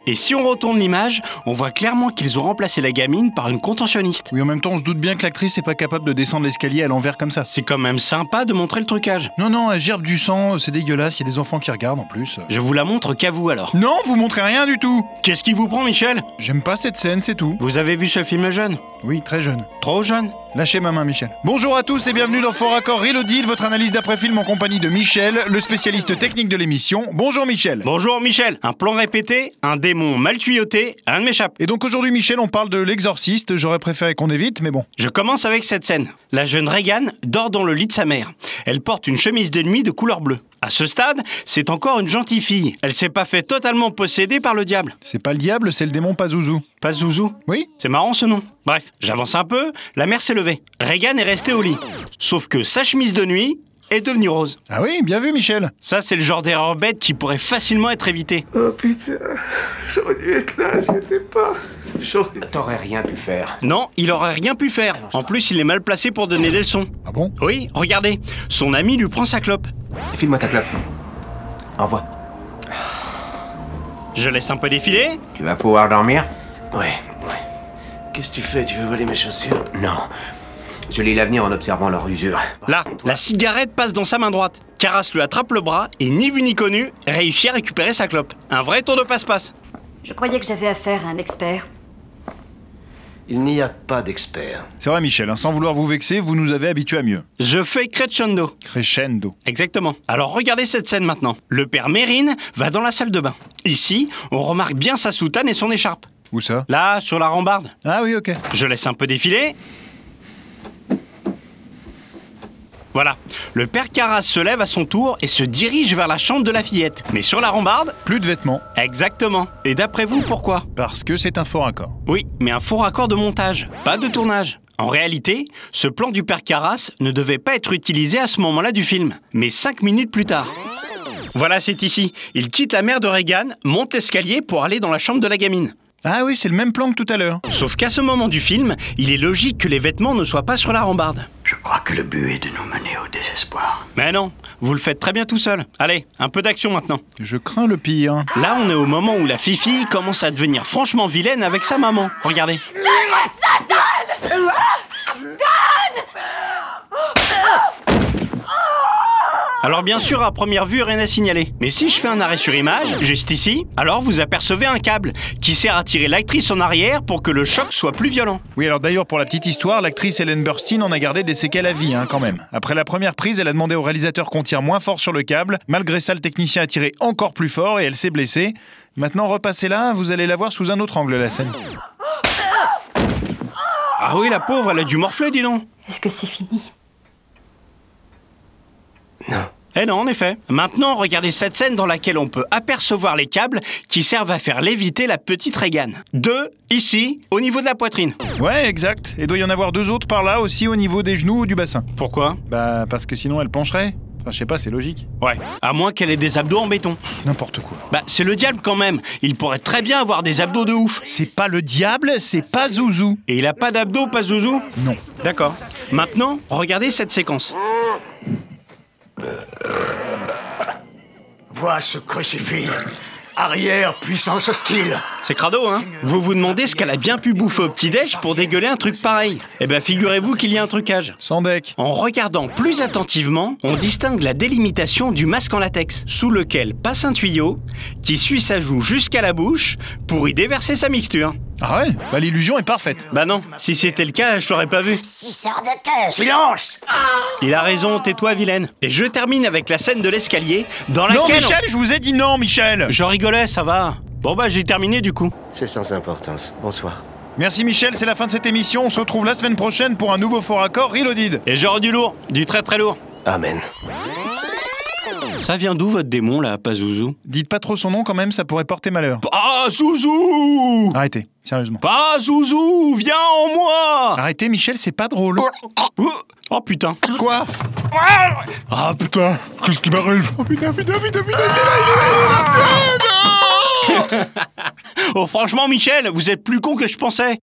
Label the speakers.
Speaker 1: Et si on retourne l'image, on voit clairement qu'ils ont remplacé la gamine par une contentionniste.
Speaker 2: Oui, en même temps, on se doute bien que l'actrice n'est pas capable de descendre l'escalier à l'envers comme ça.
Speaker 1: C'est quand même sympa de montrer le trucage.
Speaker 2: Non, elle gerbe du sang, c'est dégueulasse, il y a des enfants qui regardent en plus.
Speaker 1: Je vous la montre qu'à vous alors.
Speaker 2: Non, vous montrez rien du tout.
Speaker 1: Qu'est-ce qui vous prend, Michel?
Speaker 2: J'aime pas cette scène, c'est tout.
Speaker 1: Vous avez vu ce film jeune?
Speaker 2: Oui, très jeune.
Speaker 1: Trop jeune?
Speaker 2: Lâchez ma main, Michel. Bonjour à tous et bienvenue dans Faux Raccord Reloaded, votre analyse d'après-film en compagnie de Michel, le spécialiste technique de l'émission. Bonjour Michel.
Speaker 1: Bonjour Michel. Un plan répété, un démon mal tuyauté, rien ne m'échappe.
Speaker 2: Et donc aujourd'hui, Michel, on parle de l'exorciste. J'aurais préféré qu'on évite, mais bon.
Speaker 1: Je commence avec cette scène. La jeune Regan dort dans le lit de sa mère. Elle porte une chemise de nuit de couleur bleue. À ce stade, c'est encore une gentille fille. Elle s'est pas fait totalement posséder par le diable.
Speaker 2: C'est pas le diable, c'est le démon Pazuzu.
Speaker 1: Pazuzu?
Speaker 2: Oui.
Speaker 1: C'est marrant ce nom. Bref, j'avance un peu, la mère s'est levée. Regan est restée au lit. Sauf que sa chemise de nuit est devenue rose.
Speaker 2: Ah oui, bien vu Michel.
Speaker 1: Ça, c'est le genre d'erreur bête qui pourrait facilement être évitée.
Speaker 3: Oh putain, j'aurais dû être là, j'y étais pas.
Speaker 4: T'aurais rien pu faire.
Speaker 1: Non, il aurait rien pu faire. En plus, il est mal placé pour donner des leçons.
Speaker 2: Ah bon?
Speaker 1: Oui, regardez, son ami lui prend sa clope.
Speaker 4: File-moi ta clope. Envoie.
Speaker 1: Je laisse un peu défiler.
Speaker 4: Tu vas pouvoir dormir? Ouais.
Speaker 3: Qu'est-ce que tu fais? Tu veux voler mes chaussures?
Speaker 4: Non. Je lis l'avenir en observant leur usure.
Speaker 1: Là, la cigarette passe dans sa main droite. Carras lui attrape le bras et ni vu ni connu, réussit à récupérer sa clope. Un vrai tour de passe-passe.
Speaker 5: Je croyais que j'avais affaire à un expert.
Speaker 3: Il n'y a pas d'expert.
Speaker 2: C'est vrai Michel, hein, sans vouloir vous vexer, vous nous avez habitués à mieux.
Speaker 1: Je fais crescendo.
Speaker 2: Crescendo.
Speaker 1: Exactement. Alors regardez cette scène maintenant. Le père Mérine va dans la salle de bain. Ici, on remarque bien sa soutane et son écharpe.
Speaker 2: Où ça?
Speaker 1: Là, sur la rambarde.
Speaker 2: Ah oui, ok.
Speaker 1: Je laisse un peu défiler. Voilà. Le père Carras se lève à son tour et se dirige vers la chambre de la fillette. Mais sur la rambarde...
Speaker 2: Plus de vêtements.
Speaker 1: Exactement. Et d'après vous, pourquoi?
Speaker 2: Parce que c'est un faux raccord.
Speaker 1: Oui, mais un faux raccord de montage, pas de tournage. En réalité, ce plan du père Carras ne devait pas être utilisé à ce moment-là du film, mais 5 minutes plus tard. Voilà, c'est ici. Il quitte la mère de Regan, monte l'escalier pour aller dans la chambre de la gamine.
Speaker 2: Ah oui, c'est le même plan que tout à l'heure.
Speaker 1: Sauf qu'à ce moment du film, il est logique que les vêtements ne soient pas sur la rambarde.
Speaker 4: Je crois que le but est de nous mener au désespoir.
Speaker 1: Mais non, vous le faites très bien tout seul. Allez, un peu d'action maintenant.
Speaker 2: Je crains le pire.
Speaker 1: Là, on est au moment où la fifi commence à devenir franchement vilaine avec sa maman. Regardez. Alors bien sûr, à première vue, rien à signaler. Mais si je fais un arrêt sur image, juste ici, alors vous apercevez un câble qui sert à tirer l'actrice en arrière pour que le choc soit plus violent.
Speaker 2: Oui, alors d'ailleurs, pour la petite histoire, l'actrice Ellen Burstyn en a gardé des séquelles à vie, quand même. Après la première prise, elle a demandé au réalisateur qu'on tire moins fort sur le câble. Malgré ça, le technicien a tiré encore plus fort et elle s'est blessée. Maintenant, repassez là, vous allez la voir sous un autre angle, la scène.
Speaker 1: Ah oui, la pauvre, elle a dû morfler, dis donc.
Speaker 5: Est-ce que c'est fini?
Speaker 3: Non.
Speaker 1: Eh non, en effet. Maintenant, regardez cette scène dans laquelle on peut apercevoir les câbles qui servent à faire léviter la petite Regan. 2, ici, au niveau de la poitrine.
Speaker 2: Ouais, exact. Et doit y en avoir 2 autres par là, aussi au niveau des genoux ou du bassin.
Speaker 1: Pourquoi?
Speaker 2: Bah, parce que sinon elle pencherait. Enfin, je sais pas, c'est logique.
Speaker 1: Ouais, à moins qu'elle ait des abdos en béton.
Speaker 2: N'importe quoi.
Speaker 1: Bah, c'est le diable quand même. Il pourrait très bien avoir des abdos de ouf.
Speaker 2: C'est pas le diable, c'est pas Zouzou.
Speaker 1: Et il a pas d'abdos, pas Zouzou?
Speaker 2: Non.
Speaker 1: D'accord. Maintenant, regardez cette séquence.
Speaker 6: Vois ce crucifix. Arrière, puissance hostile.
Speaker 1: C'est crado, hein? Vous vous demandez ce qu'elle a bien pu bouffer au petit-déj pour dégueuler un truc pareil. Eh ben, figurez-vous qu'il y a un trucage.
Speaker 2: Sans deck.
Speaker 1: En regardant plus attentivement, on distingue la délimitation du masque en latex, sous lequel passe un tuyau qui suit sa joue jusqu'à la bouche pour y déverser sa mixture.
Speaker 2: Ah ouais? Bah l'illusion est parfaite.
Speaker 1: Bah non, si c'était le cas, je l'aurais pas vu.
Speaker 6: Sors de caisse. Silence.
Speaker 1: Il a raison, tais-toi, vilaine. Et je termine avec la scène de l'escalier, dans laquelle...
Speaker 2: Non, Michel, je vous ai dit non, Michel.
Speaker 1: Je rigolais, ça va. Bon bah, j'ai terminé du coup.
Speaker 3: C'est sans importance. Bonsoir.
Speaker 2: Merci Michel, c'est la fin de cette émission. On se retrouve la semaine prochaine pour un nouveau Faux Raccord Reloaded.
Speaker 1: Et genre du lourd, du très très lourd.
Speaker 3: Amen.
Speaker 1: Ça vient d'où votre démon là, Pazuzu?
Speaker 2: Dites pas trop son nom quand même, ça pourrait porter malheur.
Speaker 1: Pazuzu!
Speaker 2: Arrêtez, sérieusement.
Speaker 1: Pazuzu, viens en moi!
Speaker 2: Arrêtez Michel, c'est pas drôle.
Speaker 1: Oh putain.
Speaker 2: Quoi?
Speaker 1: Ah putain,
Speaker 2: Qu'est-ce qui m'arrive? Oh putain.
Speaker 1: Oh franchement Michel, vous êtes plus con que je pensais.